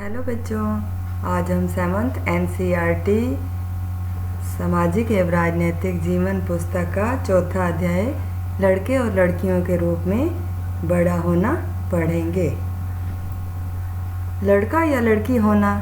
Hello बच्चों, आज हम 7th NCERT सामाजिक एवं राजनीतिक जीवन पुस्तक का चौथा अध्याय लड़के और लड़कियों के रूप में बड़ा होना पढ़ेंगे। लड़का या लड़की होना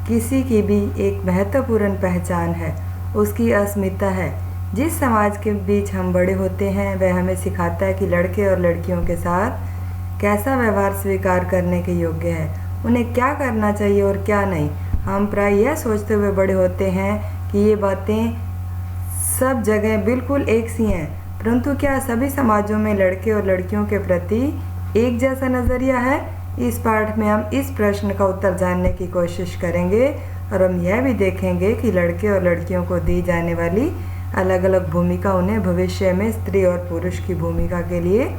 किसी की भी एक महत्वपूर्ण पहचान है, उसकी अस्मिता है। जिस समाज के बीच हम बड़े होते हैं वह हमें सिखाता है कि लड़के और लड़कियों के साथ कैसा व्यवहार स्वीकार करने के योग्य है, उन्हें क्या करना चाहिए और क्या नहीं। हम प्राय यह सोचते हुए बड़े होते हैं कि ये बातें सब जगह बिल्कुल एक सी हैं, परंतु क्या सभी समाजों में लड़के और लड़कियों के प्रति एक जैसा नज़रिया है? इस पाठ में हम इस प्रश्न का उत्तर जानने की कोशिश करेंगे और हम यह भी देखेंगे कि लड़के और लड़कियों को दी जाने वाली अलग अलग भूमिका उन्हें भविष्य में स्त्री और पुरुष की भूमिका के लिए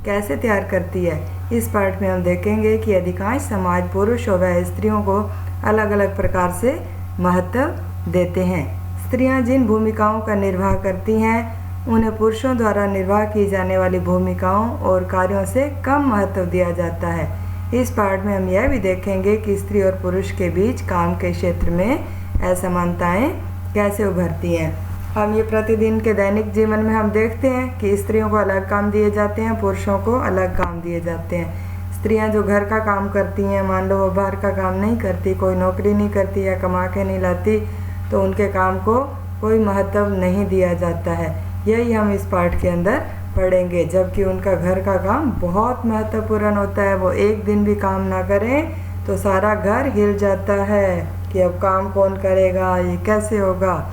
कैसे तैयार करती है। इस पाठ में हम देखेंगे कि अधिकांश समाज पुरुष और वह स्त्रियों को अलग अलग प्रकार से महत्व देते हैं। स्त्रियां जिन भूमिकाओं का निर्वाह करती हैं उन्हें पुरुषों द्वारा निर्वाह की जाने वाली भूमिकाओं और कार्यों से कम महत्व दिया जाता है। इस पाठ में हम यह भी देखेंगे कि स्त्री और पुरुष के बीच काम के क्षेत्र में असमानताएं कैसे उभरती हैं। हम ये प्रतिदिन के दैनिक जीवन में हम देखते हैं कि स्त्रियों को अलग काम दिए जाते हैं, पुरुषों को अलग काम दिए जाते हैं। स्त्रियां जो घर का काम करती हैं, मान लो वो बाहर का काम नहीं करती, कोई नौकरी नहीं करती या कमा के नहीं लाती, तो उनके काम को कोई महत्व नहीं दिया जाता है। यही हम इस पाठ के अंदर पढ़ेंगे। जबकि उनका घर का काम बहुत महत्वपूर्ण होता है। वो एक दिन भी काम ना करें तो सारा घर हिल जाता है कि अब काम कौन करेगा, ये कैसे होगा।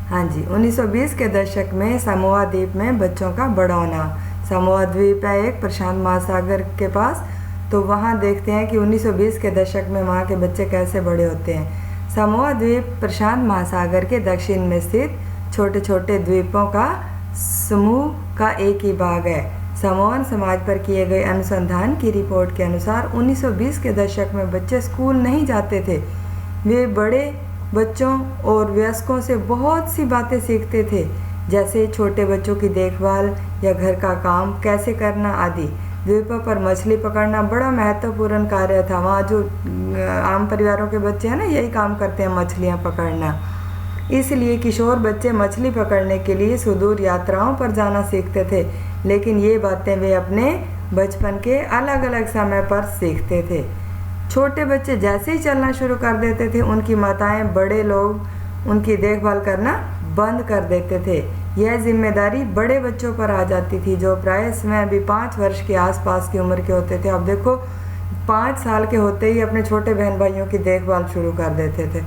हाँ जी, 1920 के दशक में समोआ द्वीप में बच्चों का बड़ा होना। समोआ द्वीप है एक प्रशांत महासागर के पास, तो वहाँ देखते हैं कि 1920 के दशक में वहाँ के बच्चे कैसे बड़े होते हैं। समोआ द्वीप प्रशांत महासागर के दक्षिण में स्थित छोटे छोटे द्वीपों का समूह का एक ही भाग है। समोअन समाज पर किए गए अनुसंधान की रिपोर्ट के अनुसार 1920 के दशक में बच्चे स्कूल नहीं जाते थे। वे बड़े बच्चों और वयस्कों से बहुत सी बातें सीखते थे, जैसे छोटे बच्चों की देखभाल या घर का काम कैसे करना आदि। द्वीपों पर मछली पकड़ना बड़ा महत्वपूर्ण कार्य था। वहाँ जो आम परिवारों के बच्चे हैं ना, यही काम करते हैं, मछलियाँ पकड़ना। इसलिए किशोर बच्चे मछली पकड़ने के लिए सुदूर यात्राओं पर जाना सीखते थे, लेकिन ये बातें वे अपने बचपन के अलग अलग समय पर सीखते थे। छोटे बच्चे जैसे ही चलना शुरू कर देते थे, उनकी माताएं बड़े लोग उनकी देखभाल करना बंद कर देते थे। यह जिम्मेदारी बड़े बच्चों पर आ जाती थी, जो प्राय समय भी 5 वर्ष के आसपास की उम्र के होते थे। अब देखो, 5 साल के होते ही अपने छोटे बहन भाइयों की देखभाल शुरू कर देते थे।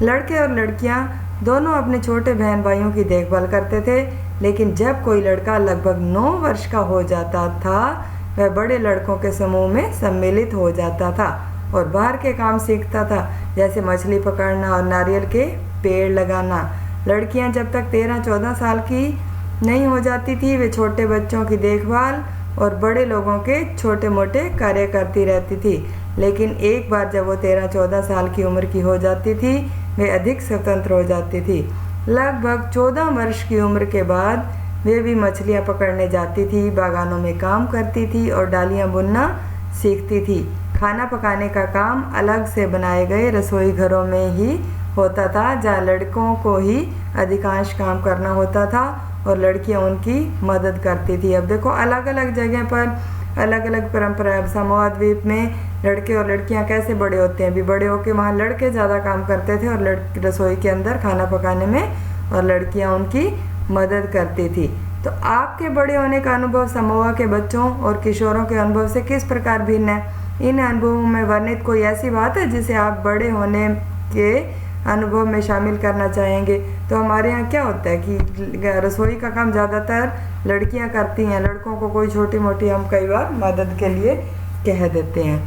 लड़के और लड़कियां दोनों अपने छोटे बहन भाइयों की देखभाल करते थे, लेकिन जब कोई लड़का लगभग 9 वर्ष का हो जाता था, वह बड़े लड़कों के समूह में सम्मिलित हो जाता था और बाहर के काम सीखता था, जैसे मछली पकड़ना और नारियल के पेड़ लगाना। लड़कियां जब तक 13-14 साल की नहीं हो जाती थी, वे छोटे बच्चों की देखभाल और बड़े लोगों के छोटे मोटे कार्य करती रहती थी। लेकिन एक बार जब वो 13-14 साल की उम्र की हो जाती थी, वे अधिक स्वतंत्र हो जाती थी। लगभग 14 वर्ष की उम्र के बाद वे भी मछलियाँ पकड़ने जाती थी, बागानों में काम करती थी और डालियाँ बुनना सीखती थी। खाना पकाने का काम अलग से बनाए गए रसोई घरों में ही होता था, जहाँ लड़कों को ही अधिकांश काम करना होता था और लड़कियां उनकी मदद करती थी। अब देखो, अलग अलग जगह पर अलग अलग परंपरा। समोआ द्वीप में लड़के और लड़कियां कैसे बड़े होते हैं, भी बड़े होकर वहाँ लड़के ज़्यादा काम करते थे और रसोई के अंदर खाना पकाने में, और लड़कियाँ उनकी मदद करती थी। तो आपके बड़े होने का अनुभव समोआ के बच्चों और किशोरों के अनुभव से किस प्रकार भिन्न है? इन अनुभवों में वर्णित कोई ऐसी बात है जिसे आप बड़े होने के अनुभव में शामिल करना चाहेंगे? तो हमारे यहाँ क्या होता है कि रसोई का काम ज़्यादातर लड़कियाँ करती हैं, लड़कों को कोई छोटी मोटी हम कई बार मदद के लिए कह देते हैं।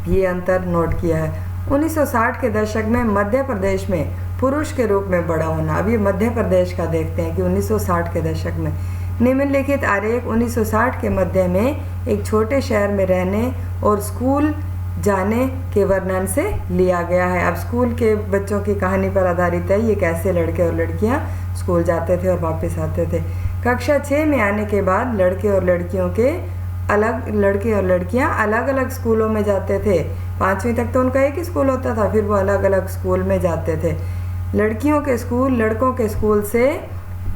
ये अंतर नोट किया है। 1960 के दशक में मध्य प्रदेश में पुरुष के रूप में बड़ा होना। अब ये मध्य प्रदेश का देखते हैं कि 1960 के दशक में निम्नलिखित आरेख 1960 के मध्य में एक छोटे शहर में रहने और स्कूल जाने के वर्णन से लिया गया है। अब स्कूल के बच्चों की कहानी पर आधारित है, ये कैसे लड़के और लड़कियां स्कूल जाते थे और वापस आते थे। कक्षा 6 में आने के बाद लड़के और लड़कियां अलग अलग स्कूलों में जाते थे। 5वीं तक तो उनका एक ही स्कूल होता था, फिर वो अलग अलग स्कूल में जाते थे। लड़कियों के स्कूल लड़कों के स्कूल से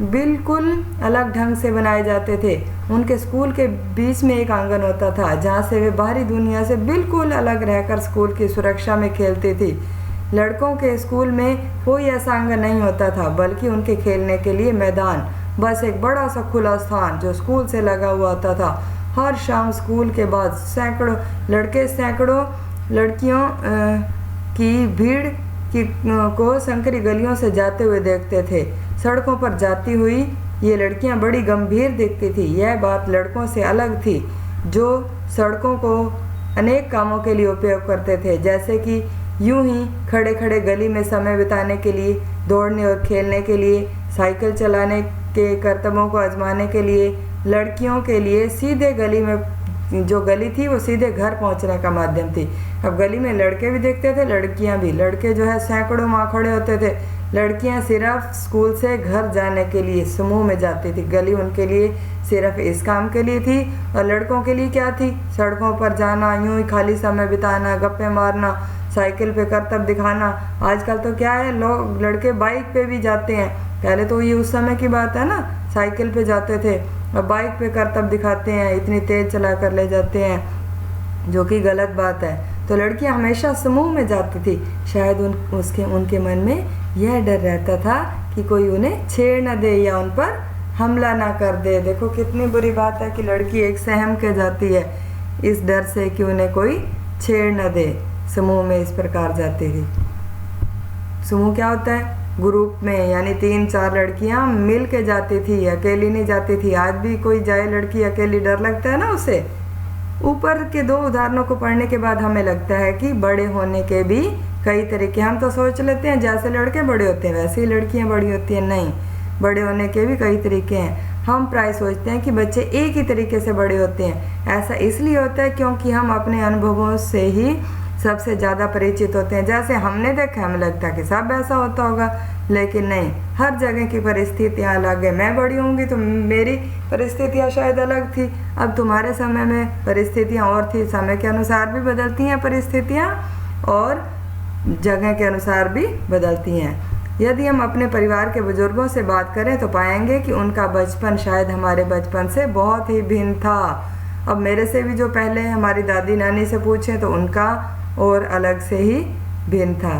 बिल्कुल अलग ढंग से बनाए जाते थे। उनके स्कूल के बीच में एक आंगन होता था जहाँ से वे बाहरी दुनिया से बिल्कुल अलग रहकर स्कूल की सुरक्षा में खेलती थी। लड़कों के स्कूल में कोई ऐसा आंगन नहीं होता था, बल्कि उनके खेलने के लिए मैदान, बस एक बड़ा सा खुला स्थान जो स्कूल से लगा हुआ होता था। हर शाम स्कूल के बाद सैकड़ों लड़के सैकड़ों लड़कियों की भीड़ को संकरी गलियों से जाते हुए देखते थे। सड़कों पर जाती हुई ये लड़कियां बड़ी गंभीर दिखती थी। यह बात लड़कों से अलग थी, जो सड़कों को अनेक कामों के लिए उपयोग करते थे, जैसे कि यूं ही खड़े खड़े गली में समय बिताने के लिए, दौड़ने और खेलने के लिए, साइकिल चलाने के करतबों को आजमाने के लिए। लड़कियों के लिए सीधे गली में जो गली थी वो सीधे घर पहुंचने का माध्यम थी। अब गली में लड़के भी देखते थे, लड़कियां भी। लड़के जो है सैकड़ों वहाँ खड़े होते थे, लड़कियां सिर्फ स्कूल से घर जाने के लिए समूह में जाती थी। गली उनके लिए सिर्फ इस काम के लिए थी, और लड़कों के लिए क्या थी? सड़कों पर जाना, यूं ही खाली समय बिताना, गप्पे मारना, साइकिल पे करतब दिखाना। आजकल तो क्या है, लोग लड़के बाइक पे भी जाते हैं। पहले तो ये उस समय की बात है ना, साइकिल पे जाते थे, और बाइक पे करतब दिखाते हैं, इतनी तेज चला कर ले जाते हैं, जो कि गलत बात है। तो लड़कियां हमेशा समूह में जाती थी। शायद उनके मन में यह डर रहता था कि कोई उन्हें छेड़ न दे या उन पर हमला ना कर दे। देखो कितनी बुरी बात है कि लड़की एक सहम के जाती है इस डर से कि उन्हें कोई छेड़ न दे। समूह में इस प्रकार जाती थी। समूह क्या होता है? ग्रुप में, यानी 3-4 लड़कियां मिल के जाती थी, अकेली नहीं जाती थी। आज भी कोई जाए लड़की अकेली, डर लगता है ना उसे। ऊपर के 2 उदाहरणों को पढ़ने के बाद हमें लगता है कि बड़े होने के भी कई तरीके। हम तो सोच लेते हैं जैसे लड़के बड़े होते हैं वैसे ही लड़कियां बड़ी होती हैं। नहीं, बड़े होने के भी कई तरीके हैं। हम प्राय सोचते हैं कि बच्चे एक ही तरीके से बड़े होते हैं। ऐसा इसलिए होता है क्योंकि हम अपने अनुभवों से ही सबसे ज़्यादा परिचित होते हैं। जैसे हमने देखा, हमें लगता है कि सब ऐसा होता होगा, लेकिन नहीं, हर जगह की परिस्थितियाँ अलग है। मैं बड़ी होंगी तो मेरी परिस्थितियाँ शायद अलग थी, अब तुम्हारे समय में परिस्थितियाँ और थी। समय के अनुसार भी बदलती हैं परिस्थितियाँ, और जगह के अनुसार भी बदलती हैं। यदि हम अपने परिवार के बुजुर्गों से बात करें तो पाएंगे कि उनका बचपन शायद हमारे बचपन से बहुत ही भिन्न था। अब मेरे से भी जो पहले हमारी दादी नानी से पूछें तो उनका और अलग से ही भिन्न था।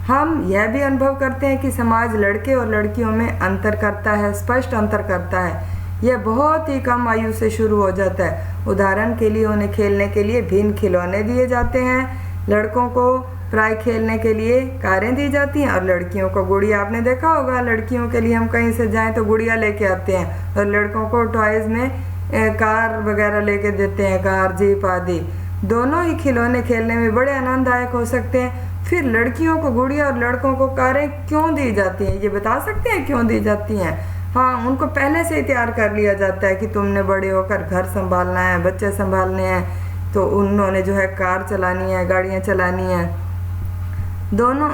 हम यह भी अनुभव करते हैं कि समाज लड़के और लड़कियों में अंतर करता है, स्पष्ट अंतर करता है। यह बहुत ही कम आयु से शुरू हो जाता है। उदाहरण के लिए उन्हें खेलने के लिए भिन्न खिलौने दिए जाते हैं। लड़कों को प्राय खेलने के लिए कारें दी जाती हैं, और लड़कियों को गुड़िया। आपने देखा होगा, लड़कियों के लिए हम कहीं से जाएं तो गुड़िया लेके आते हैं, और लड़कों को टॉयज़ में कार वगैरह लेके देते हैं, कार, जीप आदि। दोनों ही खिलौने खेलने में बड़े आनंददायक हो सकते हैं। फिर लड़कियों को गुड़िया और लड़कों को कारें क्यों दी जाती हैं? ये बता सकते हैं क्यों दी जाती हैं? हाँ, उनको पहले से ही तैयार कर लिया जाता है कि तुमने बड़े होकर घर संभालना है, बच्चे संभालने हैं, तो उन्होंने जो है कार चलानी है, गाड़ियाँ चलानी है। दोनों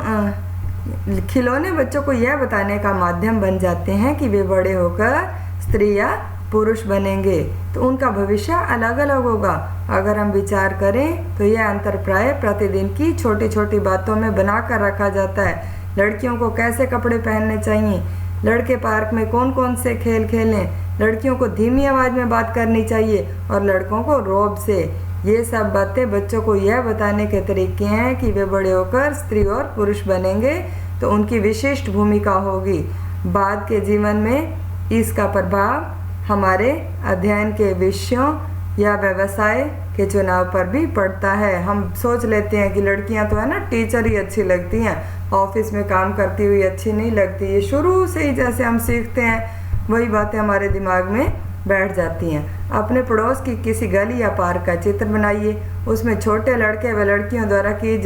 खिलौने बच्चों को यह बताने का माध्यम बन जाते हैं कि वे बड़े होकर स्त्री या पुरुष बनेंगे, तो उनका भविष्य अलग अलग होगा। अगर हम विचार करें तो यह अंतर प्राय प्रतिदिन की छोटी छोटी बातों में बना कर रखा जाता है। लड़कियों को कैसे कपड़े पहनने चाहिए, लड़के पार्क में कौन कौन से खेल खेलें, लड़कियों को धीमी आवाज़ में बात करनी चाहिए और लड़कों को रौब से। ये सब बातें बच्चों को यह बताने के तरीके हैं कि वे बड़े होकर स्त्री और पुरुष बनेंगे, तो उनकी विशिष्ट भूमिका होगी। बाद के जीवन में इसका प्रभाव हमारे अध्ययन के विषयों या व्यवसाय के चुनाव पर भी पड़ता है। हम सोच लेते हैं कि लड़कियां तो है ना, टीचर ही अच्छी लगती हैं, ऑफिस में काम करती हुई अच्छी नहीं लगती। ये शुरू से ही जैसे हम सीखते हैं वही बातें हमारे दिमाग में बैठ जाती हैं। अपने पड़ोस की किसी गली या पार्क का चित्र बनाइए। उसमें छोटे लड़के व लड़कियों द्वारा की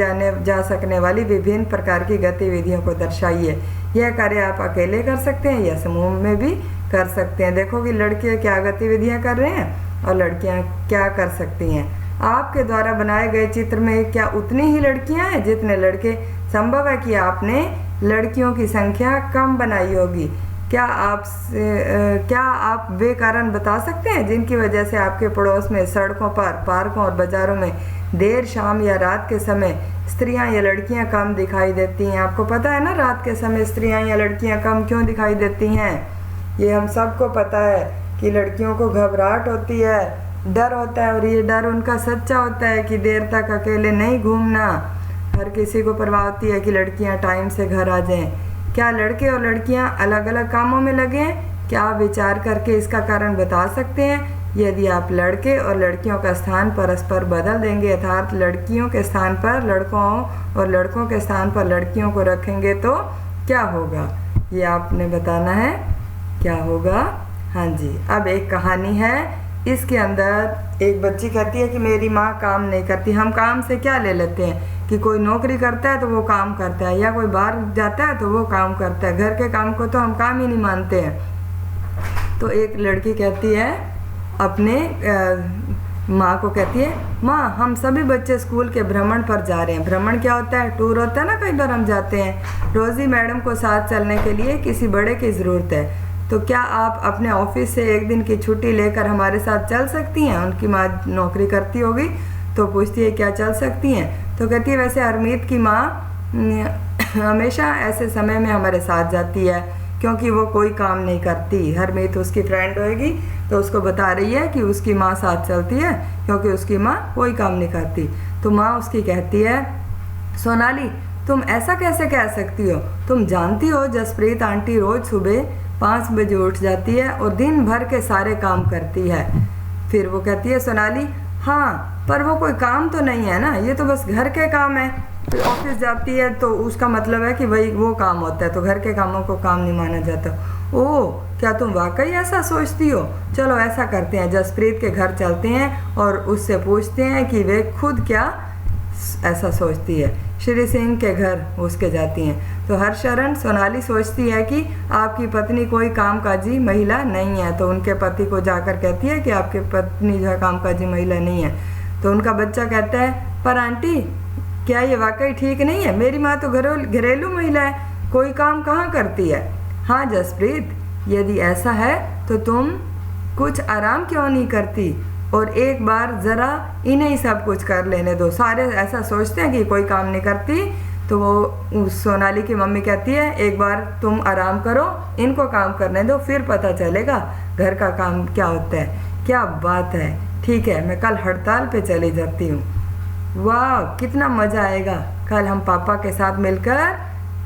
जा सकने वाली विभिन्न प्रकार की गतिविधियों को दर्शाइए। यह कार्य आप अकेले कर सकते हैं या समूह में भी कर सकते हैं। देखो कि लड़के क्या गतिविधियां कर रहे हैं और लड़कियां क्या कर सकती हैं। आपके द्वारा बनाए गए चित्र में क्या उतनी ही लड़कियां हैं जितने लड़के? संभव है कि आपने लड़कियों की संख्या कम बनाई होगी। क्या आप वे कारण बता सकते हैं जिनकी वजह से आपके पड़ोस में, सड़कों पर, पार्कों और बाजारों में देर शाम या रात के समय स्त्रियां या लड़कियां कम दिखाई देती हैं। आपको पता है ना रात के समय स्त्रियां या लड़कियां कम क्यों दिखाई देती हैं? ये हम सबको पता है कि लड़कियों को घबराहट होती है, डर होता है, और ये डर उनका सच्चा होता है कि देर तक अकेले नहीं घूमना। हर किसी को परवाह होती है कि लड़कियां टाइम से घर आ जाएं। क्या लड़के और लड़कियां अलग अलग कामों में लगे हैं? क्या आप विचार करके इसका कारण बता सकते हैं? यदि आप लड़के और लड़कियों का स्थान परस्पर बदल देंगे, अर्थात लड़कियों के स्थान पर लड़कों और लड़कों के स्थान पर लड़कियों को रखेंगे तो क्या होगा? ये आपने बताना है क्या होगा। हाँ जी। अब एक कहानी है, इसके अंदर एक बच्ची कहती है कि मेरी माँ काम नहीं करती। हम काम से क्या ले लेते हैं कि कोई नौकरी करता है तो वो काम करता है, या कोई बाहर जाता है तो वो काम करता है। घर के काम को तो हम काम ही नहीं मानते हैं। तो एक लड़की कहती है अपने माँ को, कहती है माँ हम सभी बच्चे स्कूल के भ्रमण पर जा रहे हैं। भ्रमण क्या होता है? टूर होता है ना, कई बार हम जाते हैं। रोज़ी मैडम को साथ चलने के लिए किसी बड़े की ज़रूरत है, तो क्या आप अपने ऑफिस से एक दिन की छुट्टी लेकर हमारे साथ चल सकती हैं? उनकी माँ नौकरी करती होगी तो पूछती है क्या चल सकती हैं? तो कहती है वैसे हरमीत की माँ हमेशा ऐसे समय में हमारे साथ जाती है क्योंकि वो कोई काम नहीं करती। हरमीत उसकी फ्रेंड होगी तो उसको बता रही है कि उसकी माँ साथ चलती है क्योंकि उसकी माँ कोई काम नहीं करती। तो माँ उसकी कहती है सोनाली तुम ऐसा कैसे कह सकती हो? तुम जानती हो जसप्रीत आंटी रोज़ सुबह 5 बजे उठ जाती है और दिन भर के सारे काम करती है। फिर वो कहती है सोनाली हाँ पर वो कोई काम तो नहीं है ना, ये तो बस घर के काम है। फिर ऑफिस जाती है तो उसका मतलब है कि भाई वो काम होता है, तो घर के कामों को काम नहीं माना जाता। ओह क्या तुम वाकई ऐसा सोचती हो? चलो ऐसा करते हैं, जसप्रीत के घर चलते हैं और उससे पूछते हैं कि वे खुद क्या ऐसा सोचती है। श्री सिंह के घर उसके जाती हैं तो हरशरण सोनाली सोचती है कि आपकी पत्नी कोई कामकाजी महिला नहीं है, तो उनके पति को जाकर कहती है कि आपकी पत्नी जो है कामकाजी महिला नहीं है। तो उनका बच्चा कहता है पर आंटी क्या ये वाकई ठीक नहीं है? मेरी माँ तो घरेलू महिला है, कोई काम कहाँ करती है। हाँ जसप्रीत यदि ऐसा है तो तुम कुछ आराम क्यों नहीं करती और एक बार ज़रा इन्हें ही सब कुछ कर लेने दो। सारे ऐसा सोचते हैं कि कोई काम नहीं करती, तो वो सोनाली की मम्मी कहती है एक बार तुम आराम करो, इनको काम करने दो, फिर पता चलेगा घर का काम क्या होता है। क्या बात है, ठीक है मैं कल हड़ताल पे चली जाती हूँ। वाह कितना मज़ा आएगा, कल हम पापा के साथ मिलकर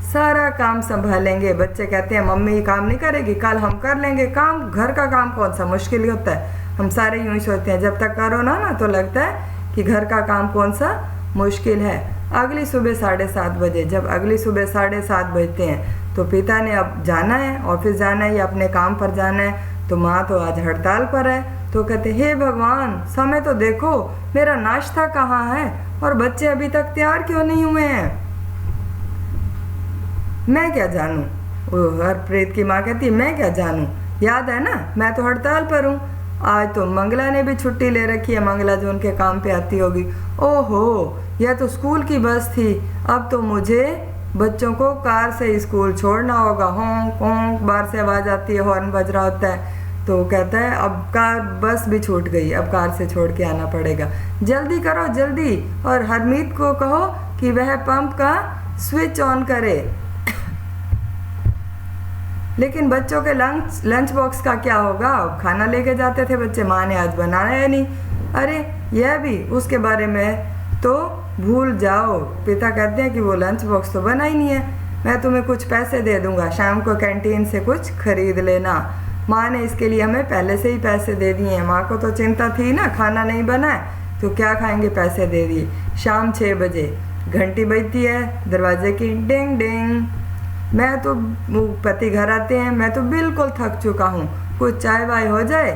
सारा काम संभालेंगे। बच्चे कहते हैं मम्मी काम नहीं करेगी, कल हम कर लेंगे काम। घर का काम कौन सा मुश्किल होता है, हम सारे यूँ ही सोचते हैं। जब तक करो ना तो लगता है कि घर का काम कौन सा मुश्किल है। अगली सुबह 7:30 बजे, जब अगली सुबह 7:30 बजते हैं तो पिता ने अब जाना है, ऑफिस जाना है या अपने काम पर जाना है, तो माँ तो आज हड़ताल पर है। तो कहते हे भगवान समय तो देखो, मेरा नाश्ता कहाँ है और बच्चे अभी तक तैयार क्यों नहीं हुए हैं। मैं क्या जानूँ, हरप्रीत की माँ कहती मैं क्या जानूँ, याद है ना मैं तो हड़ताल पर हूँ। आज तो मंगला ने भी छुट्टी ले रखी है, मंगला जो उनके काम पे आती होगी। ओहो यह तो स्कूल की बस थी, अब तो मुझे बच्चों को कार से स्कूल छोड़ना होगा। होंक होंक बाहर से आवाज़ आती है, हॉर्न बज रहा होता है। तो कहता है अब कार बस भी छूट गई, अब कार से छोड़ के आना पड़ेगा, जल्दी करो जल्दी, और हरमीत को कहो कि वह पंप का स्विच ऑन करे। लेकिन बच्चों के लंच बॉक्स का क्या होगा, खाना लेके जाते थे बच्चे, माँ ने आज बनाया है नहीं। अरे यह भी उसके बारे में तो भूल जाओ। पिता कहते हैं कि वो लंच बॉक्स तो बना ही नहीं है, मैं तुम्हें कुछ पैसे दे दूंगा, शाम को कैंटीन से कुछ खरीद लेना। माँ ने इसके लिए हमें पहले से ही पैसे दे दिए हैं, माँ को तो चिंता थी ना खाना नहीं बना है तो क्या खाएंगे, पैसे दे दिए। शाम 6 बजे घंटी बजती है दरवाजे की, डिंग डिंग। मैं तो पति घर आते हैं, मैं तो बिल्कुल थक चुका हूँ, कुछ चाय वाय हो जाए।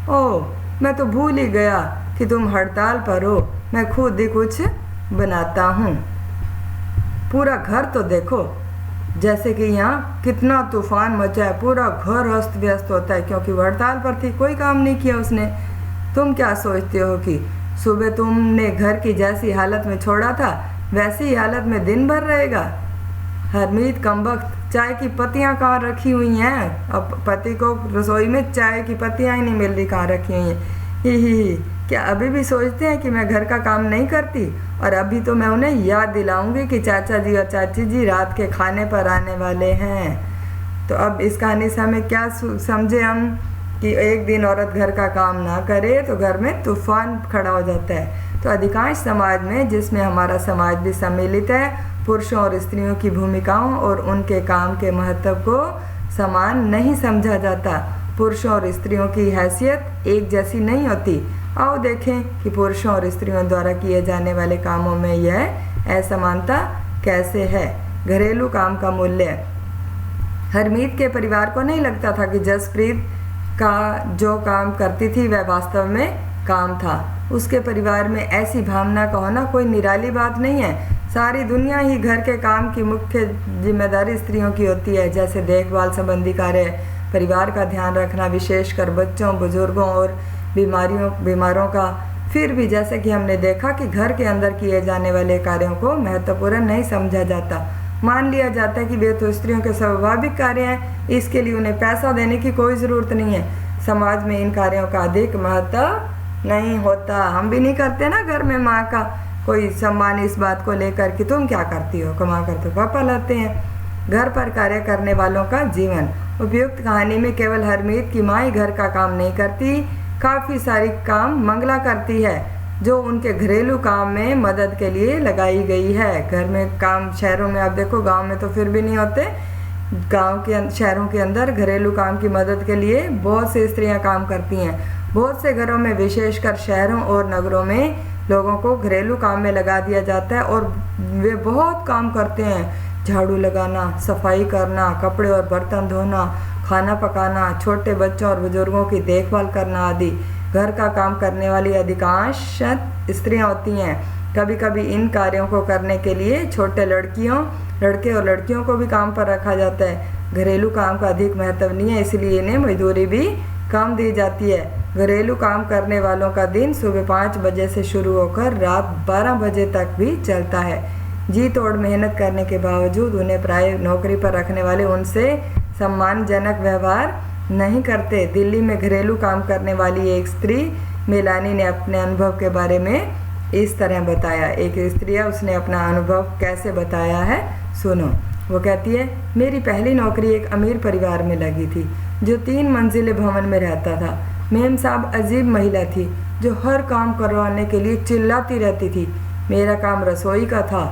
ओह मैं तो भूल ही गया कि तुम हड़ताल पर हो, मैं खुद ही कुछ बनाता हूँ। पूरा घर तो देखो, जैसे कि यहाँ कितना तूफान मचा है, पूरा घर अस्त व्यस्त होता है क्योंकि वो हड़ताल पर थी, कोई काम नहीं किया उसने। तुम क्या सोचते हो कि सुबह तुमने घर की जैसी हालत में छोड़ा था वैसी ही हालत में दिन भर रहेगा। हरमीत कमबख्त, चाय की पत्तियाँ कहाँ रखी हुई हैं, अब पति को रसोई में चाय की पत्तियाँ ही नहीं मिल रही, कहाँ रखी हुई हैं। ही। क्या अभी भी सोचते हैं कि मैं घर का काम नहीं करती? और अभी तो मैं उन्हें याद दिलाऊंगी कि चाचा जी और चाची जी रात के खाने पर आने वाले हैं। तो अब इस कहानी से हमें क्या समझे हम कि एक दिन औरत घर का काम ना करे तो घर में तूफान खड़ा हो जाता है। तो अधिकांश समाज में, जिसमें हमारा समाज भी सम्मिलित है, पुरुषों और स्त्रियों की भूमिकाओं और उनके काम के महत्व को समान नहीं समझा जाता। पुरुषों और स्त्रियों की हैसियत एक जैसी नहीं होती। आओ देखें कि पुरुषों और स्त्रियों द्वारा किए जाने वाले कामों में यह असमानता कैसे है। घरेलू काम का मूल्य। हरमीत के परिवार को नहीं लगता था कि जसप्रीत का जो काम करती थी वह वास्तव में काम था। उसके परिवार में ऐसी भावना का होना कोई निराली बात नहीं है। सारी दुनिया ही घर के काम की मुख्य जिम्मेदारी स्त्रियों की होती है, जैसे देखभाल संबंधी कार्य, परिवार का ध्यान रखना, विशेषकर बच्चों, बुजुर्गों और बीमारों का। फिर भी जैसे कि हमने देखा कि घर के अंदर किए जाने वाले कार्यों को महत्वपूर्ण नहीं समझा जाता। मान लिया जाता है कि वे तो स्त्रियों के स्वाभाविक कार्य हैं, इसके लिए उन्हें पैसा देने की कोई ज़रूरत नहीं है। समाज में इन कार्यों का अधिक महत्व नहीं होता। हम भी नहीं करते ना घर में माँ का कोई सम्मान इस बात को लेकर कि तुम क्या करती हो, कमा कर तो पापा लाते हैं। घर पर कार्य करने वालों का जीवन। उपयुक्त कहानी में केवल हरमीत की माँ ही घर का काम नहीं करती, काफ़ी सारी काम मंगला करती है जो उनके घरेलू काम में मदद के लिए लगाई गई है। घर में काम शहरों में आप देखो, गांव में तो फिर भी नहीं होते। शहरों के अंदर घरेलू काम की मदद के लिए बहुत सी स्त्रियां काम करती हैं। बहुत से घरों में, विशेषकर शहरों और नगरों में, लोगों को घरेलू काम में लगा दिया जाता है और वे बहुत काम करते हैं। झाड़ू लगाना, सफाई करना, कपड़े और बर्तन धोना, खाना पकाना, छोटे बच्चों और बुजुर्गों की देखभाल करना आदि। घर का काम करने वाली अधिकांश स्त्रियां होती हैं। कभी कभी इन कार्यों को करने के लिए छोटे लड़के और लड़कियों को भी काम पर रखा जाता है। घरेलू काम का अधिक महत्व नहीं है, इसलिए इन्हें मजदूरी भी कम दी जाती है। घरेलू काम करने वालों का दिन सुबह 5 बजे से शुरू होकर रात 12 बजे तक भी चलता है। जी तोड़ मेहनत करने के बावजूद उन्हें प्राय नौकरी पर रखने वाले उनसे सम्मानजनक व्यवहार नहीं करते। दिल्ली में घरेलू काम करने वाली एक स्त्री मेलानी ने अपने अनुभव के बारे में इस तरह बताया। एक स्त्री है, उसने अपना अनुभव कैसे बताया है, सुनो। वो कहती है, मेरी पहली नौकरी एक अमीर परिवार में लगी थी जो 3 मंजिले भवन में रहता था। मेम साहब अजीब महिला थी जो हर काम करवाने के लिए चिल्लाती रहती थी। मेरा काम रसोई का था,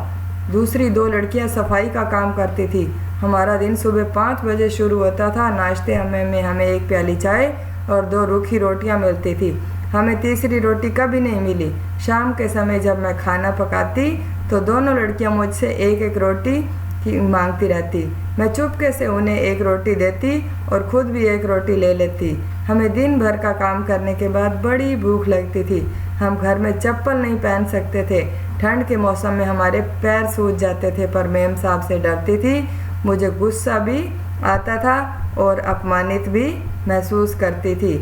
दूसरी 2 लड़कियां सफाई का काम करती थी। हमारा दिन सुबह 5 बजे शुरू होता था। नाश्ते में हमें 1 प्याली चाय और 2 रूखी रोटियां मिलती थी। हमें तीसरी रोटी कभी नहीं मिली। शाम के समय जब मैं खाना पकाती तो दोनों लड़कियां मुझसे एक रोटी की मांगती रहती। मैं चुपके से उन्हें 1 रोटी देती और खुद भी 1 रोटी ले लेती। हमें दिन भर का काम करने के बाद बड़ी भूख लगती थी। हम घर में चप्पल नहीं पहन सकते थे। ठंड के मौसम में हमारे पैर सूज जाते थे, पर मेम साहब से डरती थी। मुझे गुस्सा भी आता था और अपमानित भी महसूस करती थी।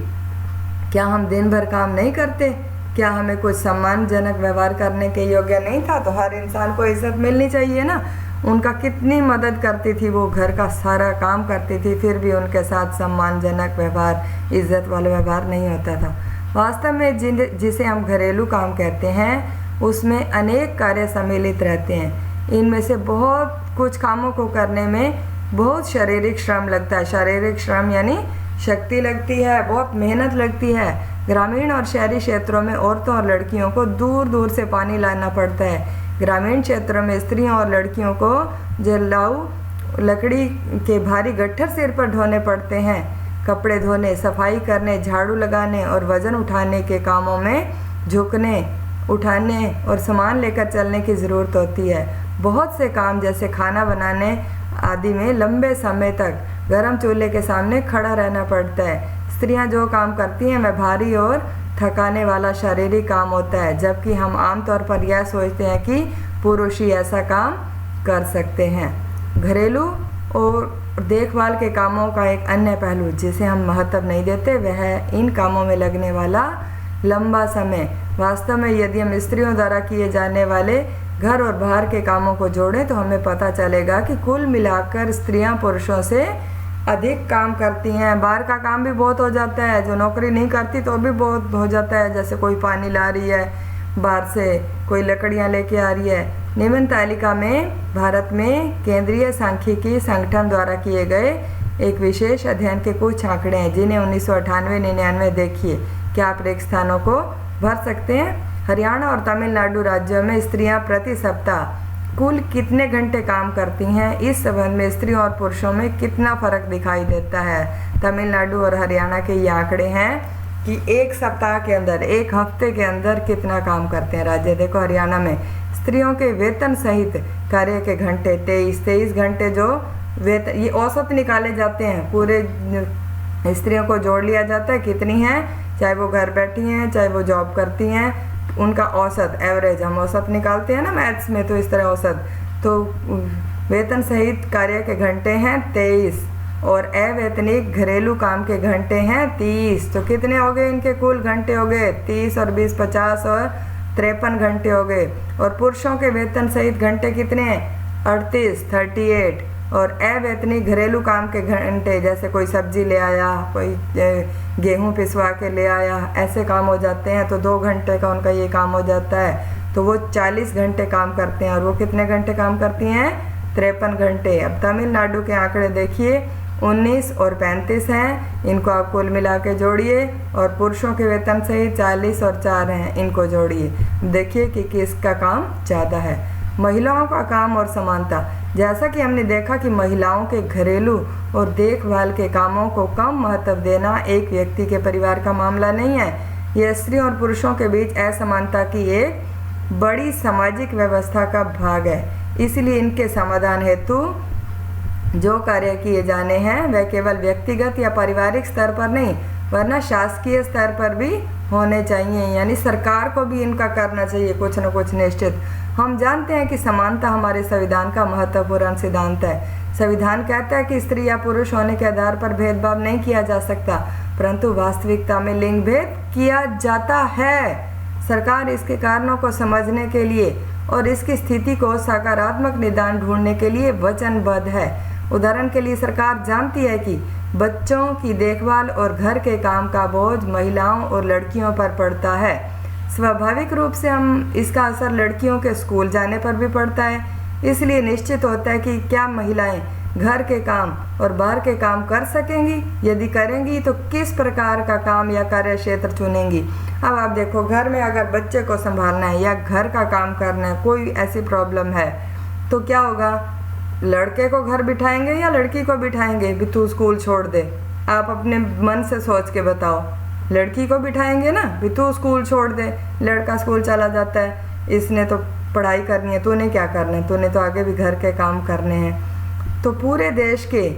क्या हम दिन भर काम नहीं करते? क्या हमें कुछ सम्मानजनक व्यवहार करने के योग्य नहीं था? तो हर इंसान को इज्जत मिलनी चाहिए ना। उनका कितनी मदद करती थी, वो घर का सारा काम करती थी, फिर भी उनके साथ सम्मानजनक व्यवहार, इज्जत वाला व्यवहार नहीं होता था। वास्तव में जिसे हम घरेलू काम कहते हैं उसमें अनेक कार्य सम्मिलित रहते हैं। इनमें से बहुत कुछ कामों को करने में बहुत शारीरिक श्रम लगता है। शारीरिक श्रम यानी शक्ति लगती है, बहुत मेहनत लगती है। ग्रामीण और शहरी क्षेत्रों में औरतों और लड़कियों को दूर दूर से पानी लाना पड़ता है। ग्रामीण क्षेत्रों में स्त्रियों और लड़कियों को जलाऊ लकड़ी के भारी गट्ठर सिर पर ढोने पड़ते हैं। कपड़े धोने, सफाई करने, झाड़ू लगाने और वजन उठाने के कामों में झुकने, उठाने और सामान लेकर चलने की ज़रूरत होती है। बहुत से काम जैसे खाना बनाने आदि में लंबे समय तक गर्म चूल्हे के सामने खड़ा रहना पड़ता है। स्त्रियां जो काम करती हैं वह भारी और थकाने वाला शारीरिक काम होता है, जबकि हम आमतौर पर यह सोचते हैं कि पुरुष ही ऐसा काम कर सकते हैं। घरेलू और देखभाल के कामों का एक अन्य पहलू जिसे हम महत्व नहीं देते वह है इन कामों में लगने वाला लंबा समय। वास्तव में यदि हम स्त्रियों द्वारा किए जाने वाले घर और बाहर के कामों को जोड़ें तो हमें पता चलेगा कि कुल मिलाकर स्त्रियां पुरुषों से अधिक काम करती हैं। बाहर का काम भी बहुत हो जाता है, जो नौकरी नहीं करती तो भी बहुत हो जाता है। जैसे कोई पानी ला रही है बाहर से, कोई लकड़ियां लेके आ रही है। निम्न तालिका में भारत में केंद्रीय सांख्यिकी संगठन द्वारा किए गए एक विशेष अध्ययन के कुछ आंकड़े हैं जिन्हें 1998-99 देखिए। क्या आप रिक्त स्थानों को भर सकते हैं? हरियाणा और तमिलनाडु राज्यों में स्त्रियां प्रति सप्ताह कुल कितने घंटे काम करती हैं? इस संबंध में स्त्रियों और पुरुषों में कितना फर्क दिखाई देता है? तमिलनाडु और हरियाणा के ये आंकड़े हैं कि एक सप्ताह के अंदर, एक हफ्ते के अंदर कितना काम करते हैं राज्य। देखो हरियाणा में स्त्रियों के वेतन सहित कार्य के घंटे 23 घंटे जो वेतन, ये औसत निकाले जाते हैं, पूरे स्त्रियों को जोड़ लिया जाता है कितनी हैं, चाहे वो घर बैठी हैं चाहे वो जॉब करती हैं, उनका औसत, एवरेज हम औसत निकालते हैं ना मैथ्स में, तो इस तरह औसत। तो वेतन सहित कार्य के घंटे हैं 23 और अवैतनिक घरेलू काम के घंटे हैं 30। तो कितने हो गए इनके कुल घंटे? हो गए 30 और 20 50 और 53 घंटे हो गए। और पुरुषों के वेतन सहित घंटे कितने हैं? 38 और अवैतनिक घरेलू काम के घंटे, जैसे कोई सब्जी ले आया, कोई गेहूं पिसवा के ले आया, ऐसे काम हो जाते हैं तो 2 घंटे का उनका ये काम हो जाता है। तो वो 40 घंटे काम करते हैं। और वो कितने घंटे काम करती हैं? 53 घंटे। अब तमिलनाडु के आंकड़े देखिए, 19 और 35 हैं, इनको आप कुल मिला के जोड़िए। और पुरुषों के वेतन सहित 40 और 4 हैं, इनको जोड़िए। देखिए कि किसका काम ज़्यादा है। महिलाओं का काम और समानता। जैसा कि हमने देखा कि महिलाओं के घरेलू और देखभाल के कामों को कम महत्व देना एक व्यक्ति के परिवार का मामला नहीं है, यह स्त्रियों और पुरुषों के बीच असमानता की एक बड़ी सामाजिक व्यवस्था का भाग है। इसलिए इनके समाधान हेतु जो कार्य किए जाने हैं वह केवल व्यक्तिगत या पारिवारिक स्तर पर नहीं, वरना शासकीय स्तर पर भी होने चाहिए। यानी सरकार को भी इनका करना चाहिए कुछ न कुछ निश्चित। हम जानते हैं कि समानता हमारे संविधान का महत्वपूर्ण सिद्धांत है। संविधान कहता है कि स्त्री या पुरुष होने के आधार पर भेदभाव नहीं किया जा सकता, परंतु वास्तविकता में लिंग भेद किया जाता है। सरकार इसके कारणों को समझने के लिए और इसकी स्थिति को सकारात्मक निदान ढूंढने के लिए वचनबद्ध है। उदाहरण के लिए सरकार जानती है कि बच्चों की देखभाल और घर के काम का बोझ महिलाओं और लड़कियों पर पड़ता है। स्वाभाविक रूप से हम इसका असर लड़कियों के स्कूल जाने पर भी पड़ता है। इसलिए निश्चित होता है कि क्या महिलाएं घर के काम और बाहर के काम कर सकेंगी? यदि करेंगी तो किस प्रकार का काम या कार्य क्षेत्र चुनेंगी? अब आप देखो, घर में अगर बच्चे को संभालना है या घर का काम करना है, कोई ऐसी प्रॉब्लम है, तो क्या होगा? लड़के को घर बिठाएंगे या लड़की को बिठाएंगे भी तू स्कूल छोड़ दे? आप अपने मन से सोच के बताओ। लड़की को बिठाएंगे ना भी तू स्कूल छोड़ दे। लड़का स्कूल चला जाता है, इसने तो पढ़ाई करनी है, तूने क्या करना है? तूने तो आगे भी घर के काम करने हैं। तो पूरे देश के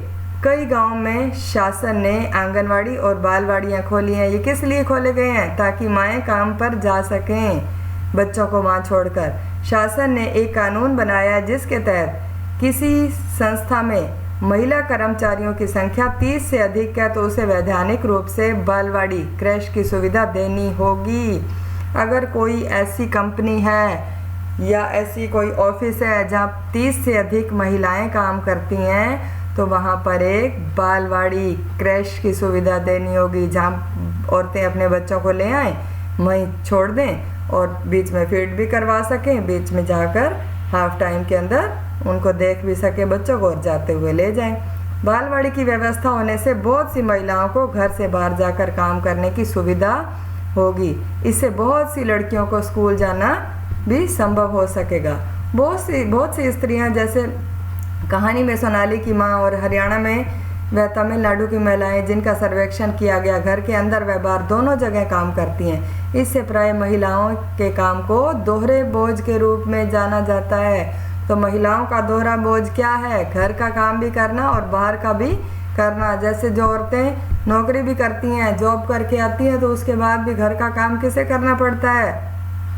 कई गांव में शासन ने आंगनवाड़ी और बालवाड़ियां खोली हैं। ये किस लिए खोले गए हैं? ताकि माएँ काम पर जा सकें, बच्चों को वहाँ छोड़कर। शासन ने एक कानून बनाया है जिसके तहत किसी संस्था में महिला कर्मचारियों की संख्या 30 से अधिक है तो उसे वैधानिक रूप से बालवाड़ी क्रैश की सुविधा देनी होगी। अगर कोई ऐसी कंपनी है या ऐसी कोई ऑफिस है जहाँ 30 से अधिक महिलाएं काम करती हैं तो वहाँ पर एक बालवाड़ी क्रैश की सुविधा देनी होगी, जहाँ औरतें अपने बच्चों को ले आएँ, वहीं छोड़ दें और बीच में फीड भी करवा सकें, बीच में जाकर हाफ टाइम के अंदर उनको देख भी सके बच्चों को और जाते हुए ले जाएं। बालवाड़ी की व्यवस्था होने से बहुत सी महिलाओं को घर से बाहर जाकर काम करने की सुविधा होगी। इससे बहुत सी लड़कियों को स्कूल जाना भी संभव हो सकेगा। बहुत सी स्त्रियां, जैसे कहानी में सोनाली की माँ और हरियाणा में वह तमिलनाडु की महिलाएं जिनका सर्वेक्षण किया गया, घर के अंदर व बाहर दोनों जगह काम करती हैं। इससे प्राय महिलाओं के काम को दोहरे बोझ के रूप में जाना जाता है। तो महिलाओं का दोहरा बोझ क्या है? घर का काम भी करना और बाहर का भी करना। जैसे जो औरतें नौकरी भी करती हैं, जॉब करके आती हैं, तो उसके बाद भी घर का काम किसे करना पड़ता है?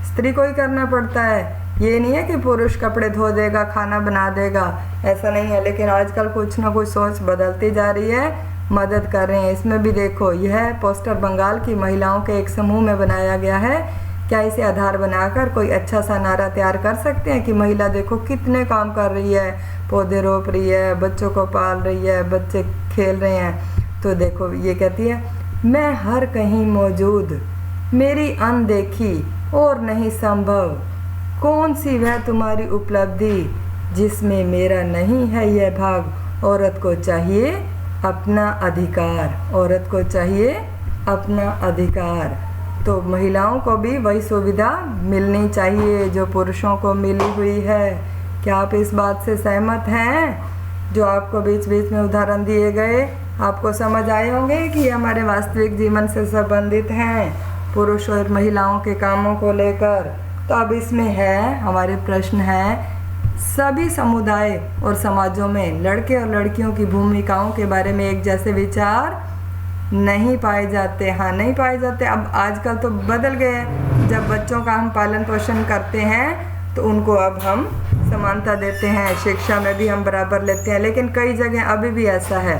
स्त्री को ही करना पड़ता है। ये नहीं है कि पुरुष कपड़े धो देगा, खाना बना देगा, ऐसा नहीं है। लेकिन आजकल कुछ ना कुछ सोच बदलती जा रही है, मदद कर रहे हैं। इसमें भी देखो, यह पोस्टर बंगाल की महिलाओं के एक समूह में बनाया गया है। क्या इसे आधार बनाकर कोई अच्छा सा नारा तैयार कर सकते हैं कि महिला देखो कितने काम कर रही है, पौधे रोप रही है, बच्चों को पाल रही है, बच्चे खेल रहे हैं। तो देखो ये कहती है, मैं हर कहीं मौजूद, मेरी अनदेखी और नहीं संभव, कौन सी वह तुम्हारी उपलब्धि जिसमें मेरा नहीं है यह भाग। औरत को चाहिए अपना अधिकार, औरत को चाहिए अपना अधिकार। तो महिलाओं को भी वही सुविधा मिलनी चाहिए जो पुरुषों को मिली हुई है। क्या आप इस बात से सहमत हैं? जो आपको बीच बीच में उदाहरण दिए गए आपको समझ आए होंगे कि ये हमारे वास्तविक जीवन से संबंधित हैं, पुरुष और महिलाओं के कामों को लेकर। तो अब इसमें है, हमारे प्रश्न है, सभी समुदाय और समाजों में लड़के और लड़कियों की भूमिकाओं के बारे में एक जैसे विचार नहीं पाए जाते। हाँ, नहीं पाए जाते। अब आजकल तो बदल गए हैं। जब बच्चों का हम पालन पोषण करते हैं तो उनको अब हम समानता देते हैं, शिक्षा में भी हम बराबर लेते हैं। लेकिन कई जगह अभी भी ऐसा है।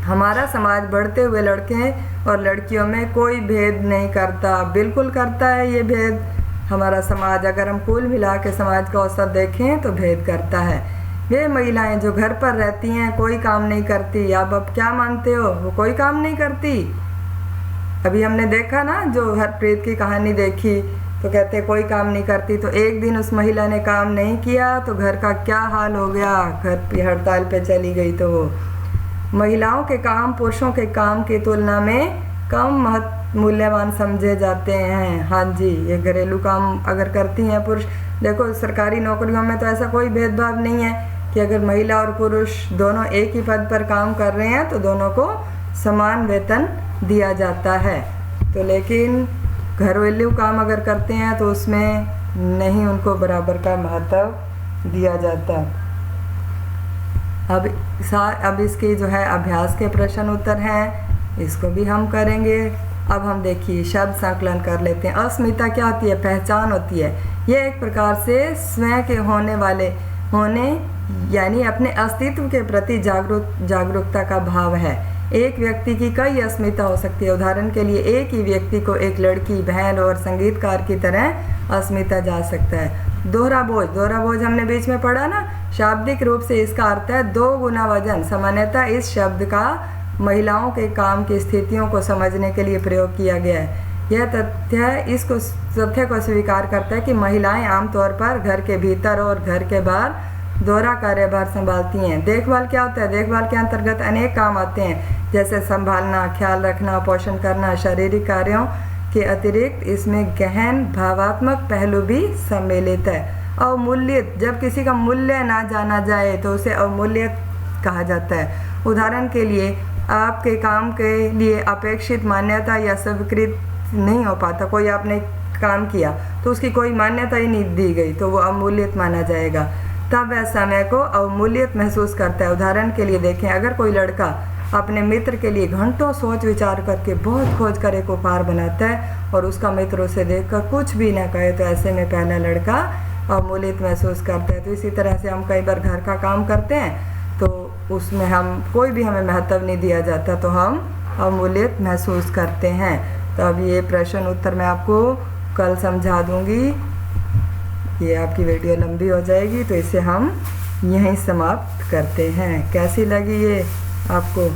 हमारा समाज बढ़ते हुए लड़के और लड़कियों में कोई भेद नहीं करता, बिल्कुल करता है ये भेद हमारा समाज। अगर हम कुल मिला के समाज का औसत देखें तो भेद करता है। वे महिलाएं जो घर पर रहती हैं, कोई काम नहीं करती। आप अब क्या मानते हो, वो कोई काम नहीं करती? अभी हमने देखा ना, जो हरप्रीत की कहानी देखी, तो कहते कोई काम नहीं करती। तो एक दिन उस महिला ने काम नहीं किया तो घर का क्या हाल हो गया, घर पे हड़ताल पे चली गई। तो वो महिलाओं के काम पुरुषों के काम की तुलना में कम मूल्यवान समझे जाते हैं। हाँ जी, ये घरेलू काम अगर करती हैं पुरुष, देखो सरकारी नौकरियों में तो ऐसा कोई भेदभाव नहीं है कि अगर महिला और पुरुष दोनों एक ही पद पर काम कर रहे हैं तो दोनों को समान वेतन दिया जाता है। तो लेकिन घरेलू काम अगर करते हैं तो उसमें नहीं उनको बराबर का महत्व दिया जाता। अब इसके जो है अभ्यास के प्रश्न उत्तर हैं, इसको भी हम करेंगे। अब हम देखिए शब्द संकलन कर लेते हैं। अस्मिता क्या होती है? पहचान होती है। यह एक प्रकार से स्वयं के होने यानी अपने अस्तित्व के प्रति जागरूकता का भाव है। एक व्यक्ति की कई अस्मिता हो सकती है। उदाहरण के लिए एक ही व्यक्ति को एक लड़की, बहन और संगीतकार की तरह अस्मिता जा सकता है। दोहरा बोझ हमने बीच में पढ़ा ना, शाब्दिक रूप से इसका अर्थ है 2 गुना वजन। सामान्यतः इस शब्द का महिलाओं के काम की स्थितियों को समझने के लिए प्रयोग किया गया है। यह तथ्य को स्वीकार करता है कि महिलाएं आमतौर पर घर के भीतर और घर के बाहर दोहरा कार्यभार संभालती हैं। देखभाल क्या होता है? देखभाल के अंतर्गत अनेक काम आते हैं, जैसे संभालना, ख्याल रखना, पोषण करना। शारीरिक कार्यों के अतिरिक्त इसमें गहन भावात्मक पहलू भी सम्मिलित है। अवमूल्यित, जब किसी का मूल्य ना जाना जाए तो उसे अवमूल्यित कहा जाता है। उदाहरण के लिए आपके काम के लिए अपेक्षित मान्यता या स्वीकृत नहीं हो पाता। कोई आपने काम किया तो उसकी कोई मान्यता ही नहीं दी गई तो वो अवमूल्यित माना जाएगा। तब वह समय को अवमूल्यित महसूस करता है। उदाहरण के लिए देखें, अगर कोई लड़का अपने मित्र के लिए घंटों सोच विचार करके बहुत खोज कर एक उपहार बनाता है और उसका मित्र उसे देखकर कुछ भी ना कहे तो ऐसे में पहला लड़का अवमूल्यित महसूस करता है। तो इसी तरह से हम कई बार घर का काम करते हैं तो उसमें हम कोई भी हमें महत्व नहीं दिया जाता तो हम अवमूल्यित महसूस करते हैं। तो अब ये प्रश्न उत्तर मैं आपको कल समझा दूंगी। ये आपकी वीडियो लंबी हो जाएगी तो इसे हम यहीं समाप्त करते हैं। कैसी लगी ये आपको?